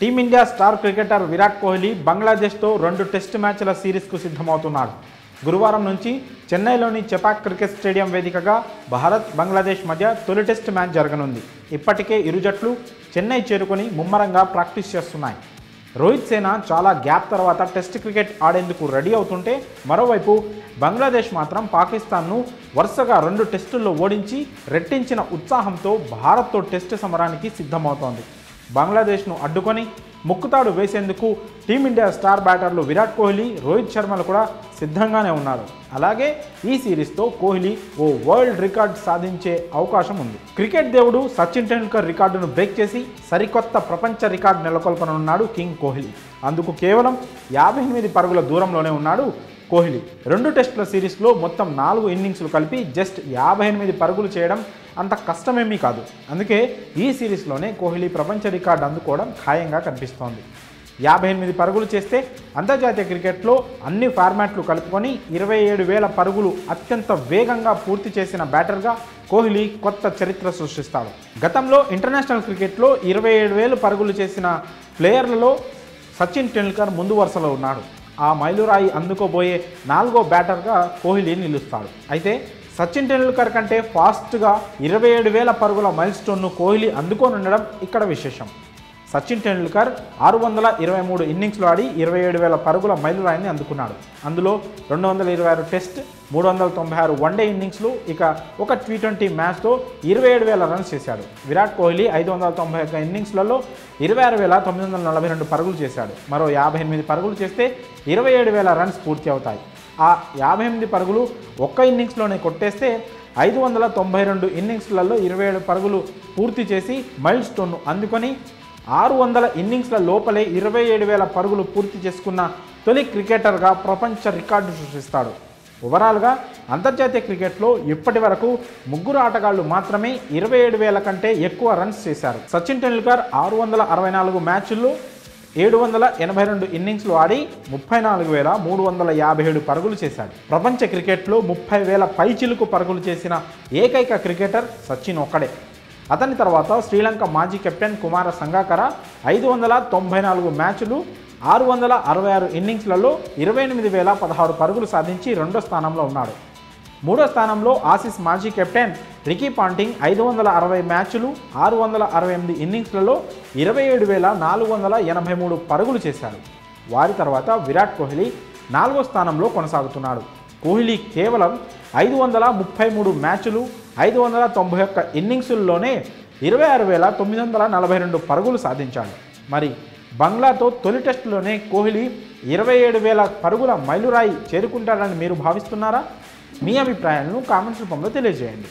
Team India star cricketer Virat Kohli బంగ్లాదేశ్తో 2 test మ్యాచ్ల సిరీస్కు సిద్ధమవుతున్నాడు. గురువారం నుంచి చెన్నైలోని చెపాక్ క్రికెట్ స్టేడియం వేదికగా భారత్ బంగ్లాదేశ్ మధ్య తొలి టెస్ట్ మ్యాచ్ జరగనుంది. ఇప్పటికే ఇరు జట్లు చెన్నై చేరుకొని ముమ్మరంగా ప్రాక్టీస్ చేస్తున్నాయి. రోహిత్ సేన చాలా గ్యాప్ తర్వాత టెస్ట్ క్రికెట్ ఆడేందుకు రెడీ అవుతుంటే, మరోవైపు బంగ్లాదేశ్ మాత్రం పాకిస్తాన్ను వరుసగా 2 టెస్టుల్లో ఓడించి రెట్టించిన ఉత్సాహంతో భారత్తో టెస్ట్ సమరానికి సిద్ధమవుతోంది. బంగ్లాదేశ్ను అడ్డుకొని ముక్కుతాడు వేసేందుకు టీమిండియా స్టార్ బ్యాటర్లు విరాట్ కోహ్లీ, రోహిత్ శర్మలు కూడా సిద్ధంగానే ఉన్నారు. అలాగే ఈ సిరీస్తో కోహ్లీ ఓ వరల్డ్ రికార్డ్ సాధించే అవకాశం ఉంది. క్రికెట్ దేవుడు సచిన్ టెండూల్కర్ రికార్డును బ్రేక్ చేసి సరికొత్త ప్రపంచ రికార్డు నెలకొల్పనున్నాడు కింగ్ కోహ్లీ. అందుకు కేవలం 58 పరుగుల దూరంలోనే ఉన్నాడు కోహ్లీ. 2 టెస్టుల సిరీస్లో మొత్తం 4 ఇన్నింగ్స్లు కలిపి జస్ట్ 58 పరుగులు చేయడం అంత కష్టమేమీ కాదు. అందుకే ఈ సిరీస్లోనే కోహ్లీ ప్రపంచ రికార్డు అందుకోవడం ఖాయంగా కనిపిస్తోంది. 58 పరుగులు చేస్తే అంతర్జాతీయ క్రికెట్లో అన్ని ఫార్మాట్లు కలుపుకొని 27,000 పరుగులు అత్యంత వేగంగా పూర్తి చేసిన బ్యాటర్గా కోహ్లీ కొత్త చరిత్ర సృష్టిస్తాడు. గతంలో ఇంటర్నేషనల్ క్రికెట్లో 27,000 పరుగులు చేసిన ప్లేయర్లలో సచిన్ టెండూల్కర్ ముందు వరుసలో ఉన్నాడు. ఆ మైలురాయి అందుకోబోయే 4వ బ్యాటర్గా కోహ్లీ నిలుస్తాడు. అయితే సచిన్ టెండూల్కర్ కంటే ఫాస్ట్గా 27,000 పరుగుల మైల్ స్టోన్ను కోహ్లీ అందుకోనుండడం ఇక్కడ విశేషం. సచిన్ టెండూల్కర్ 623 ఇన్నింగ్స్లు ఆడి 27,000 పరుగుల మైలురాయిని అందుకున్నాడు. అందులో 226 టెస్ట్, 396 వన్డే ఇన్నింగ్స్లు, ఇక ఒక T20 మ్యాచ్తో 27,000 రన్స్ చేశాడు. విరాట్ కోహ్లీ 591 ఇన్నింగ్స్లలో 26,942 పరుగులు చేశాడు. మరో 58 పరుగులు చేస్తే 27,000 రన్స్ పూర్తి అవుతాయి. ఆ 58 పరుగులు ఒక్క ఇన్నింగ్స్లోనే కొట్టేస్తే 592 ఇన్నింగ్స్లలో 27 పరుగులు పూర్తి చేసి మైల్ స్టోన్ను అందుకొని 600 ఇన్నింగ్స్ల లోపలే 27,000 పరుగులు పూర్తి చేసుకున్న తొలి క్రికెటర్గా ప్రపంచ రికార్డు సృష్టిస్తాడు. ఓవరాల్గా అంతర్జాతీయ క్రికెట్లో ఇప్పటి వరకు 3 ఆటగాళ్లు మాత్రమే 27,000 కంటే ఎక్కువ రన్స్ చేశారు. సచిన్ టెండూల్కర్ 664 మ్యాచ్ల్లో 782 ఇన్నింగ్స్లు ఆడి 34,357 పరుగులు చేశాడు. ప్రపంచ క్రికెట్లో 30,000 పైచిలుకు పరుగులు చేసిన ఏకైక క్రికెటర్ సచిన్ ఒక్కడే. అతని తర్వాత శ్రీలంక మాజీ కెప్టెన్ కుమార సంగకార 594 మ్యాచ్లు 666 ఇన్నింగ్స్లలో 28,016 పరుగులు సాధించి 2వ స్థానంలో ఉన్నాడు. 3వ స్థానంలో ఆసీస్ మాజీ కెప్టెన్ రికీ పాంటింగ్ 560 మ్యాచ్లు 668 ఇన్నింగ్స్లలో 27,483 పరుగులు చేశాడు. వారి తర్వాత విరాట్ కోహ్లీ 4వ స్థానంలో కొనసాగుతున్నాడు. కోహ్లీ కేవలం 533 మ్యాచ్లు 591 ఇన్నింగ్స్ల్లోనే 26,942 పరుగులు సాధించాడు. మరి బంగ్లాతో తొలి టెస్టులోనే కోహ్లీ 27,000 పరుగుల మైలురాయి చేరుకుంటాడని మీరు భావిస్తున్నారా? మీ అభిప్రాయాలను కామెంట్స్ రూపంలో తెలియజేయండి.